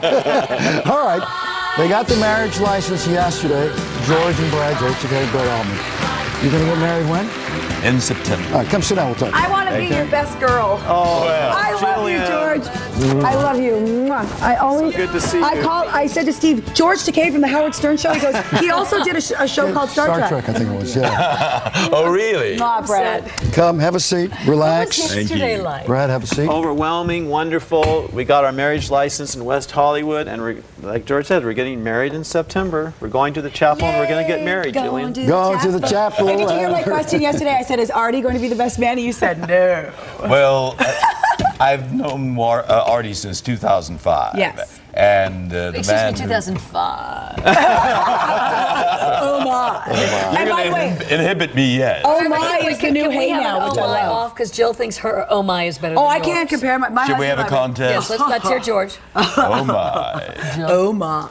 All right. They got the marriage license yesterday. George and Brad, George, Takei, Brad Allman. You going to get married when? In September. All right, come sit down. We'll talk. I want to be your best girl. Oh, well. I love you, George. I love you. Mwah. I always. So good to see you. I said to Steve, George Takei from the Howard Stern Show. He goes. He also did a show called Star Trek. Star Trek, I think it was. Yeah. Oh, really? Nah, Brad. Come, have a seat, relax. What was yesterday like? Brad, have a seat. Overwhelming, wonderful. We got our marriage license in West Hollywood, and we're, like George said, we're getting married in September. We're going to the chapel, and we're going to get married, Jillian. Go to the chapel. And did you hear my question yesterday? I said, is Artie going to be the best man? And you said no. Well, I've known Artie since 2005. Yes. And the Excuse man me, 2005. Oh my. You're going to inhibit me yet. Oh my is the new hey now, which I love. off because Jill thinks her oh my is better than Oh, I yours. can't compare my Should we have a contest? Yes, let's hear George. Oh my. Oh my.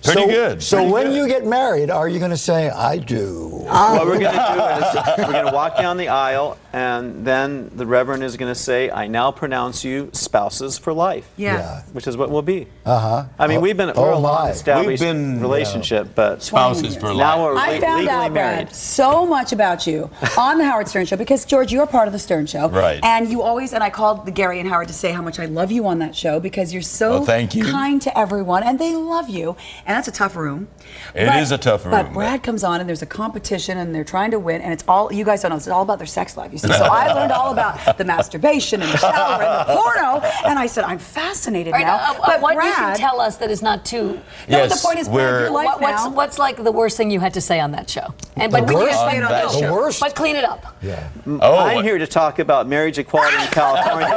Pretty good. So when you get married, are you going to say, I do? What we're going to do is we're going to walk down the aisle, and then the Reverend is going to say, I now pronounce you spouses for life. Yeah. Which is what we'll be. Uh-huh. I mean, we're a long-established We've been, relationship, but spouses for life. now we're I found legally out, married. Brad, so much about you on the Howard Stern Show because, George, you're part of the Stern Show. Right. And you always, and I called the Gary and Howard to say how much I love you on that show because you're so thank you. kind to everyone and they love you. And that's a tough room. It is a tough room. But Brad comes on and there's a competition and they're trying to win and it's all, you guys don't know, it's all about their sex life, you see. So I learned all about the masturbation and the shower and the porno and I said, I'm fascinated now. But what you can tell us that is not too. No, but the point is, Brad, your life now. What's like the worst thing you had to say on that show? And but The clean worst? it up. The worst? But clean it up. Yeah. I'm here to talk about marriage equality in California.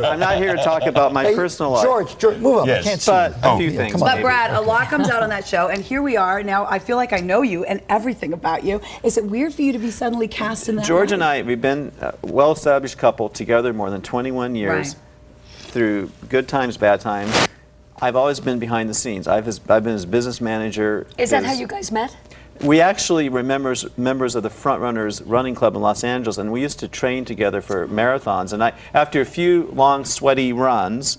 I'm not here to talk about my personal life. George, move up. Yes. I can't see But you. a few Yeah, things. come on. But Brad, a lot comes out on that show, and here we are now. I feel like I know you and everything about you. Is it weird for you to be suddenly cast in that? George role? and I, we've been a well-established couple together more than 21 years, Right. through good times, bad times. I've always been behind the scenes. I've been his business manager. Is that how you guys met? We actually were members of the Front Runners Running Club in Los Angeles, and we used to train together for marathons. And after a few long, sweaty runs,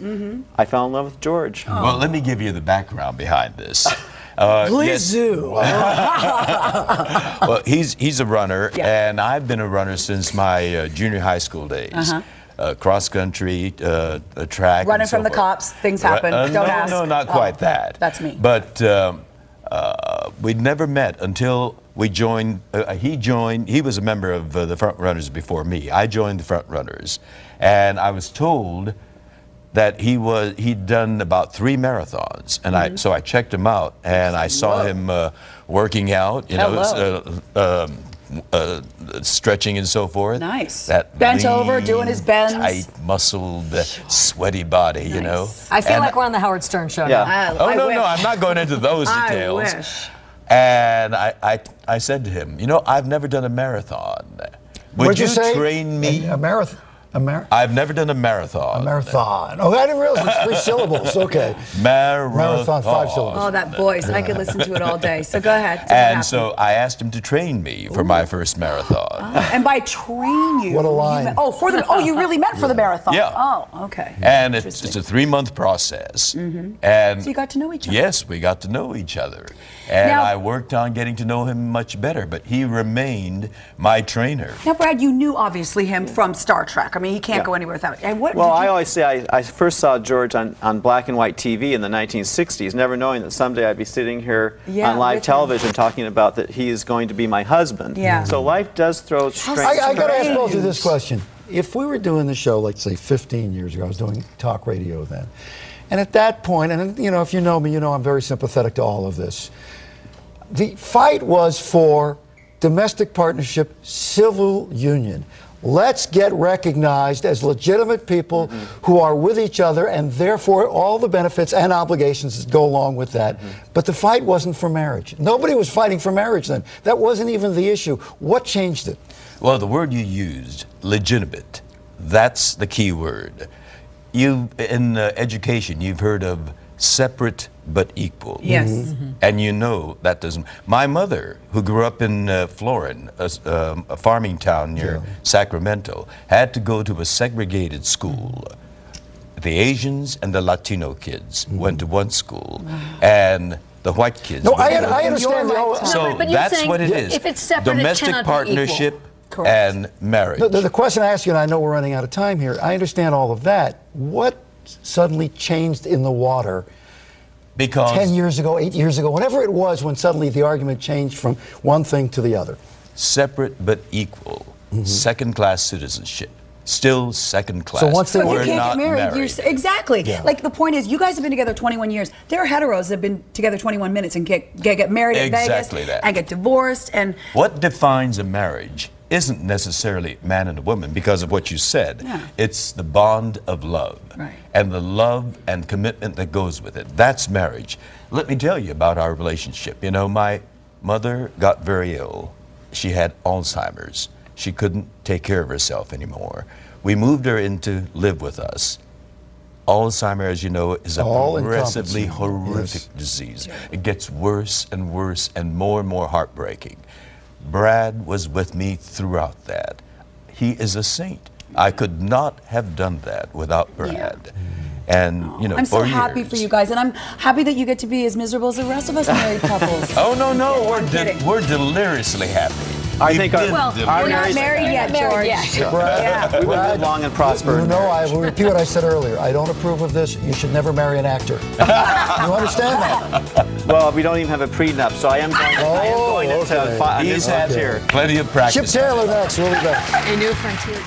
I fell in love with George. Well, let me give you the background behind this. Please do. Well, he's a runner, Yeah. and I've been a runner since my junior high school days. Cross country, track. Running and so from the forth. cops, things happen. Don't no, ask. No, not quite that. That's me. But we'd never met until we joined. He was a member of the Front Runners before me. I joined the Front Runners, and I was told that he'd done about 3 marathons, and so I checked him out, and I saw him working out, stretching and so forth. Nice. That Bent over, doing his bends. tight, muscled, sweaty body, you know. I feel And like we're on the Howard Stern Show Yeah. now. Oh, I no, wish. no, I'm not going into those I details. wish. And I said to him, I've never done a marathon. Would What'd you say? train me? A marathon. I've never done a marathon. A marathon. Oh, I didn't realize it's 3 syllables. Okay. Marathon. 5 syllables. Oh, that voice. I could listen to it all day. So go ahead. And so I asked him to train me for my first marathon. And by train you. What a you line. meant, you really meant for the marathon. Yeah. Oh, okay. And it's a 3-month process. And So you got to know each other. Yes, we got to know each other. And Now- I worked on getting to know him much better, but he remained my trainer. Now, Brad, you knew obviously him from Star Trek. I mean, he can't go anywhere without it. And what? Well, did I you- always say I first saw George on black and white TV in the 1960s, never knowing that someday I'd be sitting here Yeah, on live with him. television talking about that he is going to be my husband. Yeah. So life does throw strange. I got to ask both of you strange. this question. If we were doing the show, like say 15 years ago, I was doing talk radio then, and at that point, and if you know me, I'm very sympathetic to all of this. The fight was for domestic partnership, civil union. Let's get recognized as legitimate people who are with each other, and therefore all the benefits and obligations that go along with that. But the fight wasn't for marriage. Nobody was fighting for marriage then. That wasn't even the issue. What changed it? Well, the word you used, legitimate, that's the key word. In education, you've heard of separate but equal. Yes. And that doesn't. My mother, who grew up in Florin, a farming town near Sacramento, had to go to a segregated school. the Asians and the Latino kids went to one school, and the white kids. No, went to I another. understand. So but you're that's saying what it is. if it's separate, it domestic cannot be partnership equal. Correct. and marriage. The question I ask you, and I know we're running out of time here, I understand all of that. What suddenly changed in the water Because 10 years ago, 8 years ago, whatever it was, when suddenly the argument changed from one thing to the other? separate but equal, second-class citizenship. Still second class. So once they- So if We're you can't not get married, exactly. Yeah. Like the point is, you guys have been together 21 years. There are heteros that have been together 21 minutes and get married in Exactly Vegas that. and get divorced. And What defines a marriage isn't necessarily man and a woman because of what you said. Yeah. It's the bond of love. Right. And the love and commitment that goes with it. That's marriage. Let me tell you about our relationship. You know, my mother got very ill. She had Alzheimer's. She couldn't take care of herself anymore. We moved her in to live with us. Alzheimer's, as you know, is a progressively horrific disease. It gets worse and worse and more heartbreaking. Brad was with me throughout that. He is a saint. I could not have done that without Brad. And, you know, I'm so for happy years. for you guys, and I'm happy that you get to be as miserable as the rest of us married couples. Oh, no, kidding. we're deliriously happy. I think our, Well, our we're not marriage- married yet, George. Brad, we will live long and prosper. You in know, marriage. I will repeat what I said earlier. I don't approve of this. You should never marry an actor. You understand that? Well, we don't even have a prenup, so I am going, okay. to He's had here. plenty of Chip practice. Taylor next. We'll be back. A new frontier.